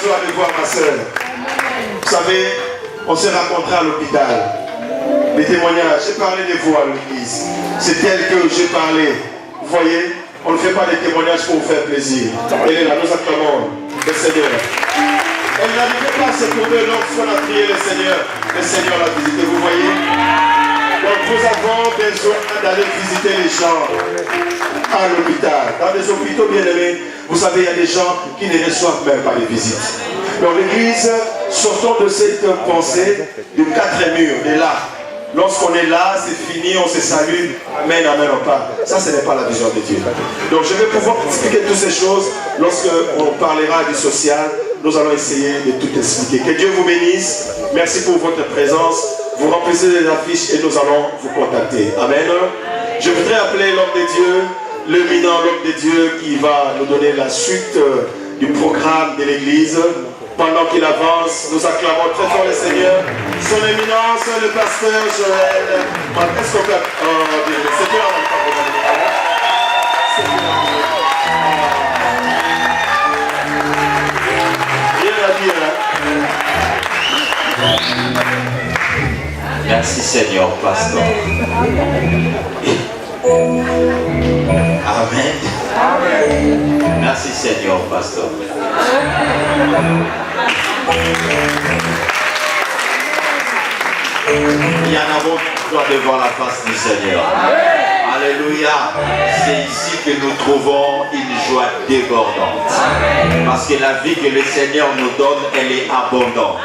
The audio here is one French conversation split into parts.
joie de voir ma soeur. Vous savez, on s'est rencontrés à l'hôpital. Les témoignages, j'ai parlé de vous à l'église. C'est elle que j'ai parlé. Vous voyez, on ne fait pas des témoignages pour vous faire plaisir. Elle est là, nous acclamons le Seigneur. Elle n'arrivait pas à se trouver, donc il faut la prier le Seigneur l'a visité, vous voyez. Donc nous avons besoin d'aller visiter les gens à l'hôpital. Dans les hôpitaux bien aimés, vous savez, il y a des gens qui ne reçoivent même pas les visites. Donc l'église, sortons de cette pensée de quatre murs, de là. Lorsqu'on est là, c'est fini, on se salue, amen, amen, on part. Ça, ce n'est pas la vision de Dieu. Donc je vais pouvoir expliquer toutes ces choses. Lorsqu'on parlera du social, nous allons essayer de tout expliquer. Que Dieu vous bénisse. Merci pour votre présence. Vous remplissez les affiches et nous allons vous contacter. Amen. Je voudrais appeler l'homme de Dieu, l'éminent l'homme de Dieu qui va nous donner la suite du programme de l'église. Pendant qu'il avance, nous acclamons très fort le Seigneur. Son éminence, le pasteur Joël. Est-ce qu'on peut... le Seigneur n'a pas rien à dire, hein? Merci Seigneur, pasteur. Amen. Merci Seigneur, pasteur. Il y en a beaucoup qui doivent voir la face du Seigneur. Alléluia. C'est ici que nous trouvons une joie débordante. Parce que la vie que le Seigneur nous donne, elle est abondante.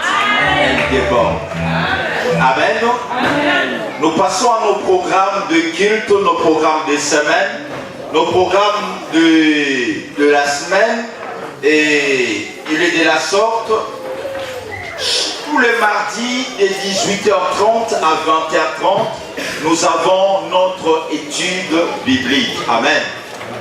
Elle déborde. Amen. Nous passons à nos programmes de culte, nos programmes de semaine, nos programmes de la semaine. Et il est de la sorte. Tous les mardis de 18h30 à 20h30, nous avons notre étude biblique. Amen.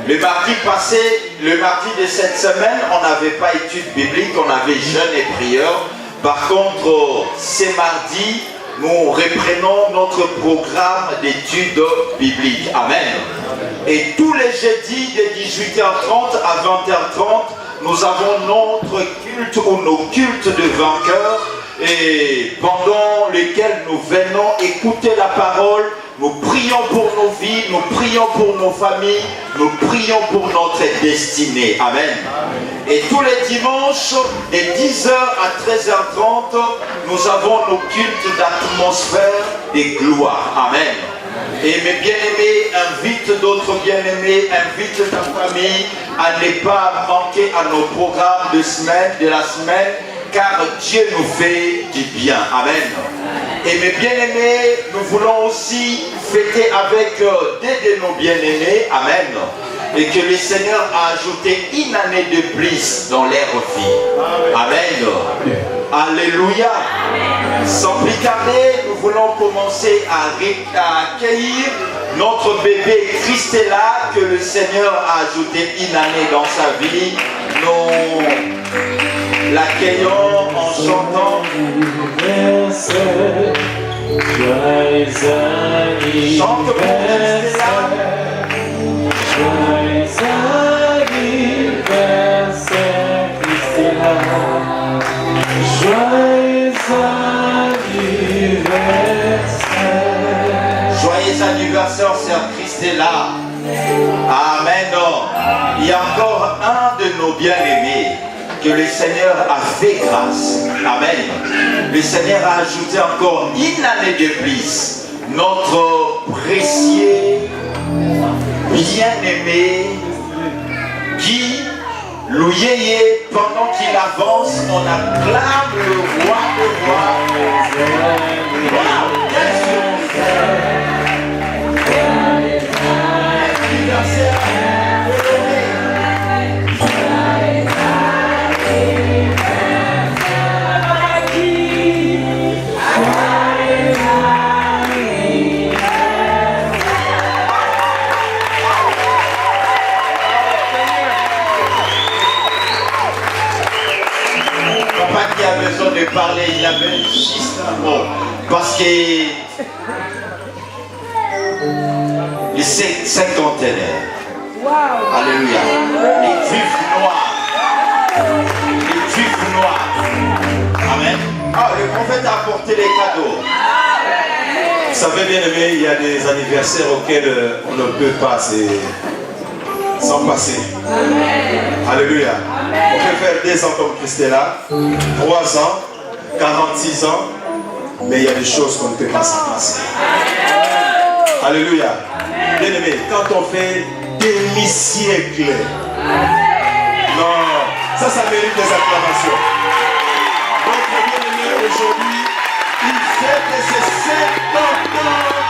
Le mardi passé, le mardi de cette semaine, on n'avait pas étude biblique, on avait jeûne et prière. Par contre, ces mardis, nous reprenons notre programme d'études bibliques. Amen. Et tous les jeudis de 18h30 à 20h30, nous avons notre culte ou nos cultes de vainqueurs et pendant lesquels nous venons écouter la parole, nous prions pour nos vies, nous prions pour nos familles, nous prions pour notre destinée. Amen. Et tous les dimanches, de 10h à 13h30, nous avons nos cultes d'atmosphère et gloire. Amen. Et mes bien-aimés, invite d'autres bien-aimés, invite ta famille à ne pas manquer à nos programmes de la semaine, car Dieu nous fait du bien. Amen. Et mes bien-aimés, nous voulons aussi fêter avec des de nos bien-aimés. Amen. Et que le Seigneur a ajouté une année de plus dans leur vie. Amen. Alléluia. Sans plus tarder, nous voulons commencer à accueillir notre bébé Christella, que le Seigneur a ajouté une année dans sa vie. Nous l'accueillons en chantant. Chante pour Christella. Joyeux anniversaire, Christella. Joyeux anniversaire. Joyeux anniversaire, sœur Christella. Amen. Il y a encore un de nos bien-aimés que le Seigneur a fait grâce. Amen. Le Seigneur a ajouté encore une année de plus. Notre précieux bien-aimé Guy Louyeye, pendant qu'il avance, on acclame le roi des rois. Papa qui a besoin de parler, il avait juste un mot. Parce que les cinquantenaires, wow. Alléluia, les juifs noirs, gloire. Amen. Ah, le prophète a apporté les cadeaux. Vous savez, bien aimé, il y a des anniversaires auxquels on ne peut pas s'en passer. Alléluia. On peut faire 2 ans comme Christella, 3 ans, 46 ans, mais il y a des choses qu'on ne peut pas s'en passer. Alléluia. Bien aimé, quand on fait demi-siècle, non, ça mérite des acclamations. Notre bien aimé aujourd'hui, il fête ses 50 ans.